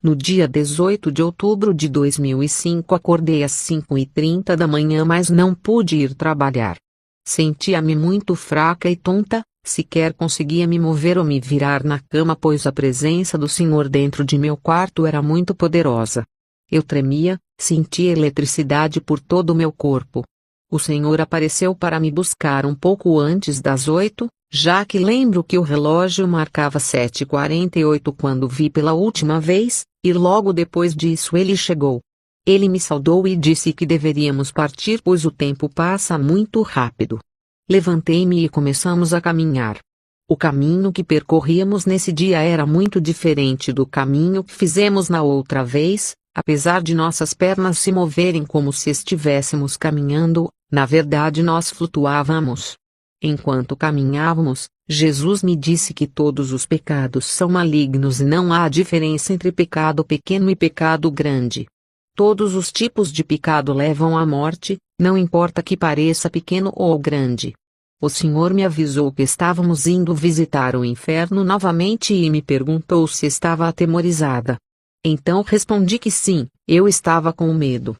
No dia 18 de outubro de 2005 acordei às 5h30 da manhã, mas não pude ir trabalhar. Sentia-me muito fraca e tonta, sequer conseguia me mover ou me virar na cama, pois a presença do Senhor dentro de meu quarto era muito poderosa. Eu tremia, sentia eletricidade por todo o meu corpo. O Senhor apareceu para me buscar um pouco antes das 8, já que lembro que o relógio marcava 7h48 quando vi pela última vez, e logo depois disso ele chegou. Ele me saudou e disse que deveríamos partir, pois o tempo passa muito rápido. Levantei-me e começamos a caminhar. O caminho que percorríamos nesse dia era muito diferente do caminho que fizemos na outra vez, apesar de nossas pernas se moverem como se estivéssemos caminhando, na verdade nós flutuávamos. Enquanto caminhávamos, Jesus me disse que todos os pecados são malignos e não há diferença entre pecado pequeno e pecado grande. Todos os tipos de pecado levam à morte, não importa que pareça pequeno ou grande. O Senhor me avisou que estávamos indo visitar o inferno novamente e me perguntou se estava atemorizada. Então respondi que sim, eu estava com medo.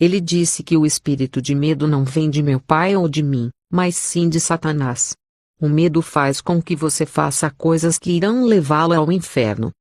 Ele disse que o espírito de medo não vem de meu pai ou de mim, mas sim de Satanás. O medo faz com que você faça coisas que irão levá-lo ao inferno.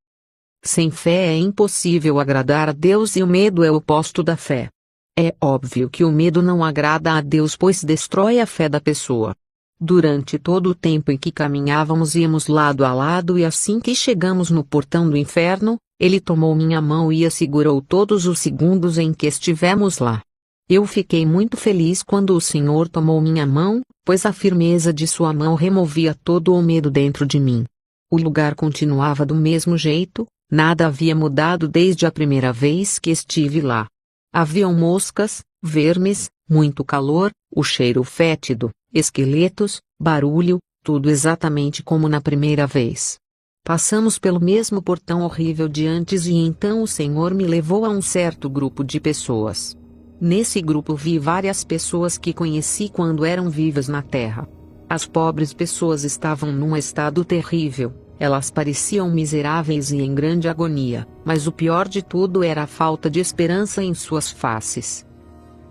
Sem fé é impossível agradar a Deus e o medo é o oposto da fé. É óbvio que o medo não agrada a Deus, pois destrói a fé da pessoa. Durante todo o tempo em que caminhávamos íamos lado a lado e assim que chegamos no portão do inferno, ele tomou minha mão e a segurou todos os segundos em que estivemos lá. Eu fiquei muito feliz quando o Senhor tomou minha mão, pois a firmeza de sua mão removia todo o medo dentro de mim. O lugar continuava do mesmo jeito, nada havia mudado desde a primeira vez que estive lá. Haviam moscas, vermes, muito calor, o cheiro fétido, esqueletos, barulho, tudo exatamente como na primeira vez. Passamos pelo mesmo portão horrível de antes e então o Senhor me levou a um certo grupo de pessoas. Nesse grupo vi várias pessoas que conheci quando eram vivas na terra. As pobres pessoas estavam num estado terrível, elas pareciam miseráveis e em grande agonia, mas o pior de tudo era a falta de esperança em suas faces.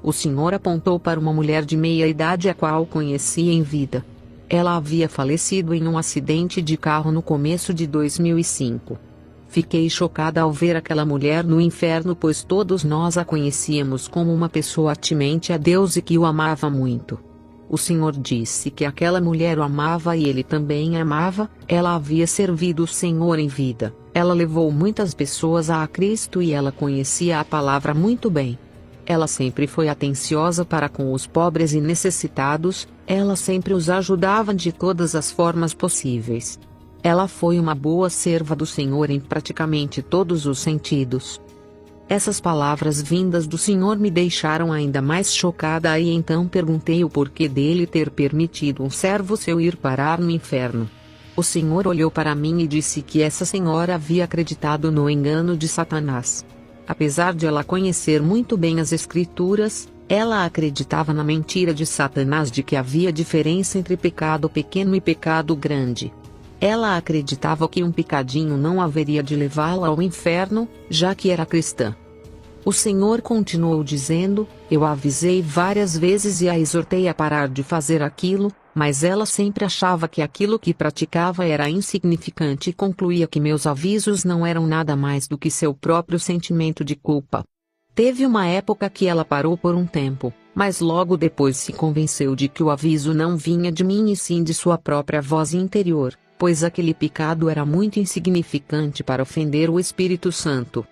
O Senhor apontou para uma mulher de meia idade a qual conheci em vida. Ela havia falecido em um acidente de carro no começo de 2005. Fiquei chocada ao ver aquela mulher no inferno, pois todos nós a conhecíamos como uma pessoa temente a Deus e que o amava muito. O Senhor disse que aquela mulher o amava e ele também a amava. Ela havia servido o Senhor em vida, ela levou muitas pessoas a Cristo e ela conhecia a palavra muito bem. Ela sempre foi atenciosa para com os pobres e necessitados, ela sempre os ajudava de todas as formas possíveis. Ela foi uma boa serva do Senhor em praticamente todos os sentidos. Essas palavras vindas do Senhor me deixaram ainda mais chocada e então perguntei o porquê dele ter permitido um servo seu ir parar no inferno. O Senhor olhou para mim e disse que essa senhora havia acreditado no engano de Satanás. Apesar de ela conhecer muito bem as Escrituras, ela acreditava na mentira de Satanás de que havia diferença entre pecado pequeno e pecado grande. Ela acreditava que um pecadinho não haveria de levá-la ao inferno, já que era cristã. O Senhor continuou dizendo: eu a avisei várias vezes e a exortei a parar de fazer aquilo, mas ela sempre achava que aquilo que praticava era insignificante e concluía que meus avisos não eram nada mais do que seu próprio sentimento de culpa. Teve uma época que ela parou por um tempo, mas logo depois se convenceu de que o aviso não vinha de mim e sim de sua própria voz interior, pois aquele pecado era muito insignificante para ofender o Espírito Santo.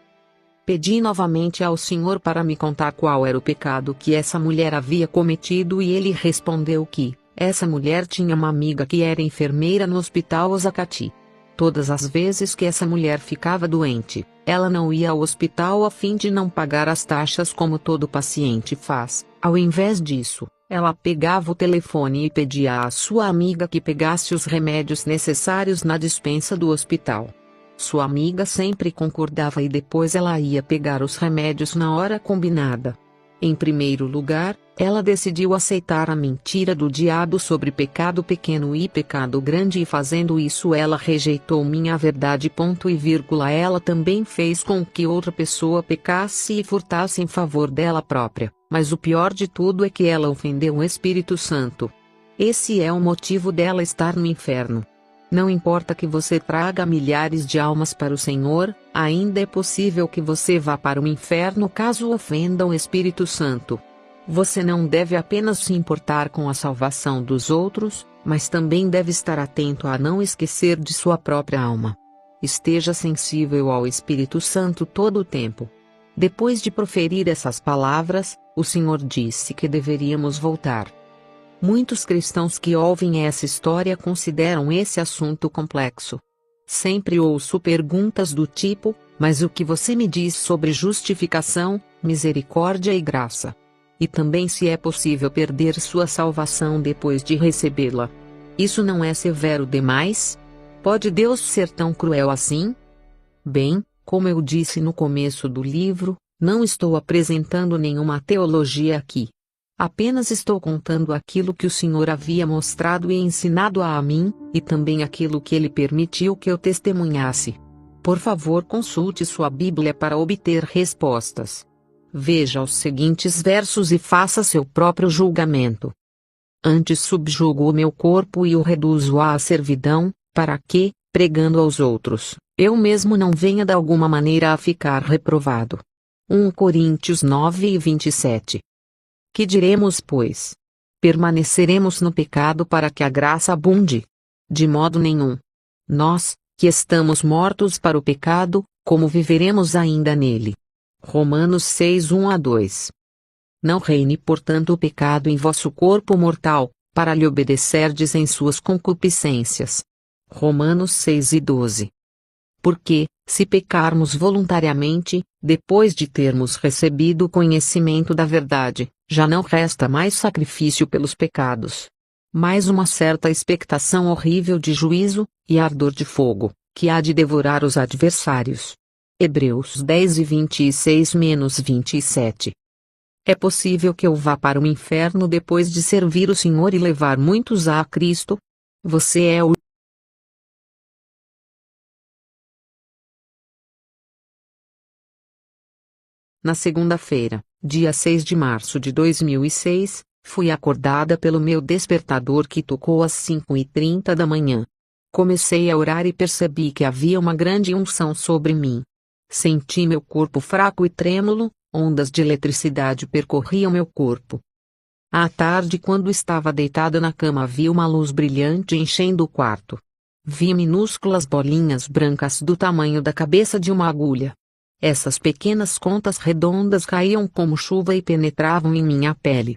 Pedi novamente ao Senhor para me contar qual era o pecado que essa mulher havia cometido e ele respondeu que essa mulher tinha uma amiga que era enfermeira no hospital Osakati. Todas as vezes que essa mulher ficava doente, ela não ia ao hospital a fim de não pagar as taxas como todo paciente faz. Ao invés disso, ela pegava o telefone e pedia à sua amiga que pegasse os remédios necessários na despensa do hospital. Sua amiga sempre concordava e depois ela ia pegar os remédios na hora combinada. Em primeiro lugar, ela decidiu aceitar a mentira do diabo sobre pecado pequeno e pecado grande, e fazendo isso ela rejeitou minha verdade. Ponto e vírgula. Ela também fez com que outra pessoa pecasse e furtasse em favor dela própria, mas o pior de tudo é que ela ofendeu o Espírito Santo. Esse é o motivo dela estar no inferno. Não importa que você traga milhares de almas para o Senhor, ainda é possível que você vá para o inferno caso ofenda o Espírito Santo. Você não deve apenas se importar com a salvação dos outros, mas também deve estar atento a não esquecer de sua própria alma. Esteja sensível ao Espírito Santo todo o tempo. Depois de proferir essas palavras, o Senhor disse que deveríamos voltar. Muitos cristãos que ouvem essa história consideram esse assunto complexo. Sempre ouço perguntas do tipo: mas o que você me diz sobre justificação, misericórdia e graça? E também se é possível perder sua salvação depois de recebê-la. Isso não é severo demais? Pode Deus ser tão cruel assim? Bem, como eu disse no começo do livro, não estou apresentando nenhuma teologia aqui. Apenas estou contando aquilo que o Senhor havia mostrado e ensinado a mim, e também aquilo que Ele permitiu que eu testemunhasse. Por favor, consulte sua Bíblia para obter respostas. Veja os seguintes versos e faça seu próprio julgamento. Antes subjugo o meu corpo e o reduzo à servidão, para que, pregando aos outros, eu mesmo não venha de alguma maneira a ficar reprovado. 1 Coríntios 9:27. Que diremos, pois? Permaneceremos no pecado para que a graça abunde? De modo nenhum. Nós, que estamos mortos para o pecado, como viveremos ainda nele? Romanos 6:1-2. Não reine portanto o pecado em vosso corpo mortal, para lhe obedecerdes em suas concupiscências. Romanos 6:12. Porque, se pecarmos voluntariamente, depois de termos recebido o conhecimento da verdade, já não resta mais sacrifício pelos pecados, mas uma certa expectação horrível de juízo, e ardor de fogo, que há de devorar os adversários. Hebreus 10:26-27. É possível que eu vá para o inferno depois de servir o Senhor e levar muitos a Cristo? Você é o Na segunda-feira, dia 6 de março de 2006, fui acordada pelo meu despertador que tocou às 5:30 da manhã. Comecei a orar e percebi que havia uma grande unção sobre mim. Senti meu corpo fraco e trêmulo, ondas de eletricidade percorriam meu corpo. À tarde, quando estava deitada na cama, vi uma luz brilhante enchendo o quarto. Vi minúsculas bolinhas brancas do tamanho da cabeça de uma agulha. Essas pequenas contas redondas caíam como chuva e penetravam em minha pele.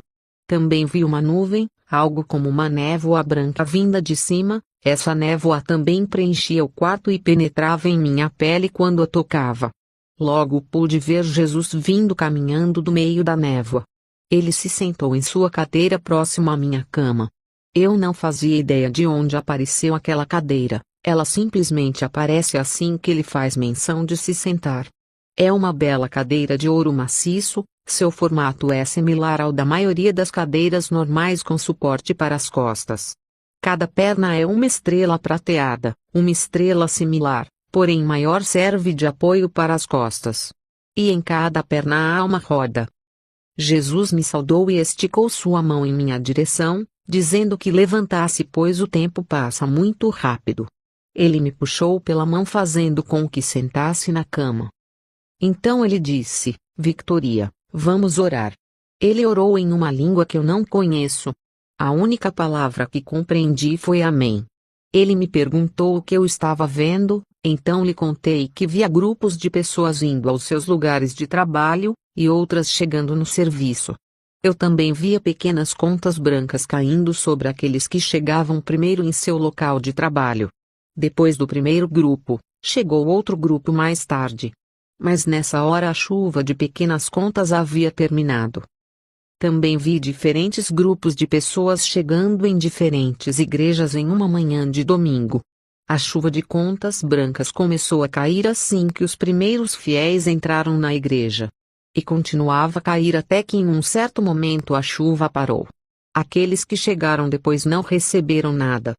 Também vi uma nuvem, algo como uma névoa branca vinda de cima. Essa névoa também preenchia o quarto e penetrava em minha pele quando a tocava. Logo pude ver Jesus vindo caminhando do meio da névoa. Ele se sentou em sua cadeira próximo à minha cama. Eu não fazia ideia de onde apareceu aquela cadeira. Ela simplesmente aparece assim que ele faz menção de se sentar. É uma bela cadeira de ouro maciço, seu formato é similar ao da maioria das cadeiras normais com suporte para as costas. Cada perna é uma estrela prateada, uma estrela similar, porém maior, serve de apoio para as costas. E em cada perna há uma roda. Jesus me saudou e esticou sua mão em minha direção, dizendo que levantasse, pois o tempo passa muito rápido. Ele me puxou pela mão, fazendo com que sentasse na cama. Então ele disse: Victoria, vamos orar. Ele orou em uma língua que eu não conheço. A única palavra que compreendi foi amém. Ele me perguntou o que eu estava vendo, então lhe contei que via grupos de pessoas indo aos seus lugares de trabalho, e outras chegando no serviço. Eu também via pequenas contas brancas caindo sobre aqueles que chegavam primeiro em seu local de trabalho. Depois do primeiro grupo, chegou outro grupo mais tarde. Mas nessa hora a chuva de pequenas contas havia terminado. Também vi diferentes grupos de pessoas chegando em diferentes igrejas em uma manhã de domingo. A chuva de contas brancas começou a cair assim que os primeiros fiéis entraram na igreja. E continuava a cair até que em um certo momento a chuva parou. Aqueles que chegaram depois não receberam nada.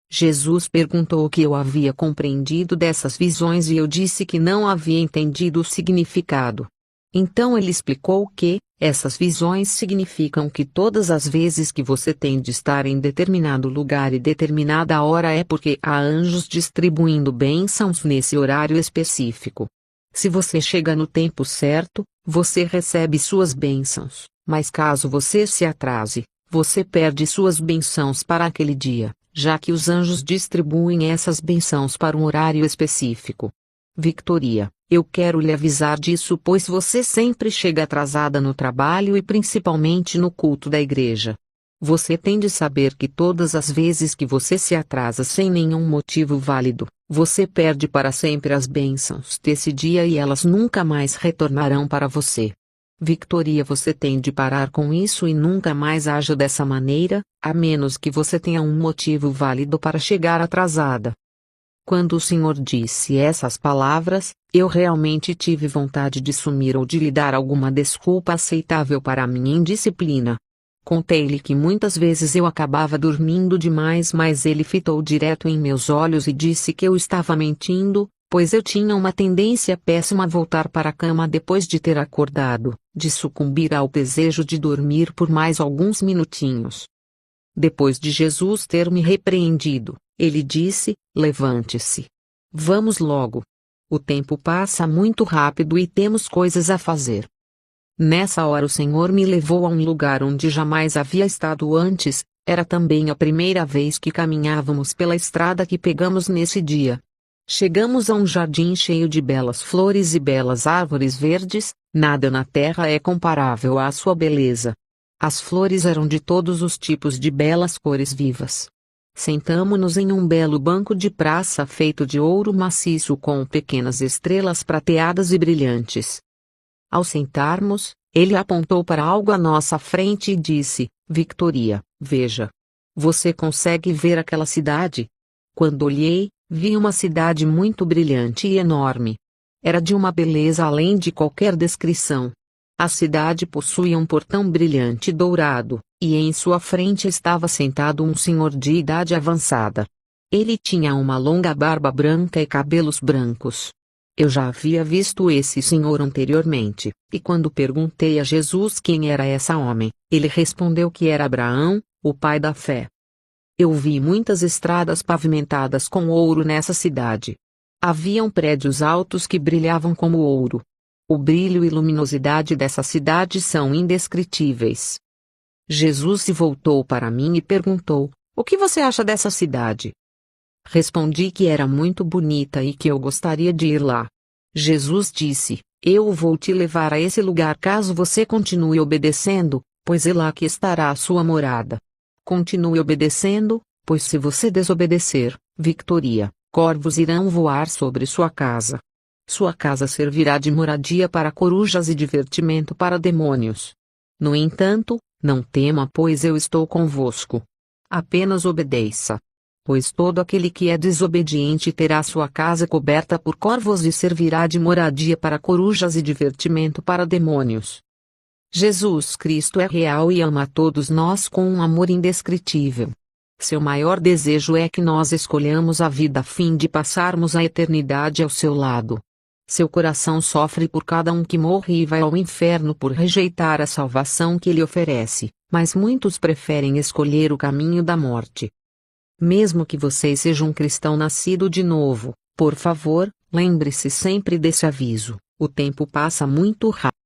Jesus perguntou o que eu havia compreendido dessas visões e eu disse que não havia entendido o significado. Então ele explicou que essas visões significam que todas as vezes que você tem de estar em determinado lugar e determinada hora é porque há anjos distribuindo bênçãos nesse horário específico. Se você chega no tempo certo, você recebe suas bênçãos, mas caso você se atrase, você perde suas bênçãos para aquele dia, já que os anjos distribuem essas bênçãos para um horário específico. Victoria, eu quero lhe avisar disso pois você sempre chega atrasada no trabalho e principalmente no culto da igreja. Você tem de saber que todas as vezes que você se atrasa sem nenhum motivo válido, você perde para sempre as bênçãos desse dia e elas nunca mais retornarão para você. Victoria, você tem de parar com isso e nunca mais haja dessa maneira, a menos que você tenha um motivo válido para chegar atrasada. Quando o Senhor disse essas palavras, eu realmente tive vontade de sumir ou de lhe dar alguma desculpa aceitável para a minha indisciplina. Contei-lhe que muitas vezes eu acabava dormindo demais, mas ele fitou direto em meus olhos e disse que eu estava mentindo, pois eu tinha uma tendência péssima a voltar para a cama depois de ter acordado, de sucumbir ao desejo de dormir por mais alguns minutinhos. Depois de Jesus ter me repreendido, ele disse: levante-se. Vamos logo. O tempo passa muito rápido e temos coisas a fazer. Nessa hora o Senhor me levou a um lugar onde jamais havia estado antes, era também a primeira vez que caminhávamos pela estrada que pegamos nesse dia. Chegamos a um jardim cheio de belas flores e belas árvores verdes, nada na terra é comparável à sua beleza. As flores eram de todos os tipos de belas cores vivas. Sentamo-nos em um belo banco de praça feito de ouro maciço com pequenas estrelas prateadas e brilhantes. Ao sentarmos, ele apontou para algo à nossa frente e disse: Victoria, veja. Você consegue ver aquela cidade? Quando olhei, vi uma cidade muito brilhante e enorme. Era de uma beleza além de qualquer descrição. A cidade possuía um portão brilhante dourado, e em sua frente estava sentado um senhor de idade avançada. Ele tinha uma longa barba branca e cabelos brancos. Eu já havia visto esse senhor anteriormente, e quando perguntei a Jesus quem era esse homem, ele respondeu que era Abraão, o pai da fé. Eu vi muitas estradas pavimentadas com ouro nessa cidade. Haviam prédios altos que brilhavam como ouro. O brilho e luminosidade dessa cidade são indescritíveis. Jesus se voltou para mim e perguntou: o que você acha dessa cidade? Respondi que era muito bonita e que eu gostaria de ir lá. Jesus disse: eu vou te levar a esse lugar caso você continue obedecendo, pois é lá que estará a sua morada. Continue obedecendo, pois se você desobedecer, Victoria, corvos irão voar sobre sua casa. Sua casa servirá de moradia para corujas e divertimento para demônios. No entanto, não tema, pois eu estou convosco. Apenas obedeça. Pois todo aquele que é desobediente terá sua casa coberta por corvos e servirá de moradia para corujas e divertimento para demônios. Jesus Cristo é real e ama a todos nós com um amor indescritível. Seu maior desejo é que nós escolhamos a vida a fim de passarmos a eternidade ao seu lado. Seu coração sofre por cada um que morre e vai ao inferno por rejeitar a salvação que ele oferece, mas muitos preferem escolher o caminho da morte. Mesmo que você seja um cristão nascido de novo, por favor, lembre-se sempre desse aviso: o tempo passa muito rápido.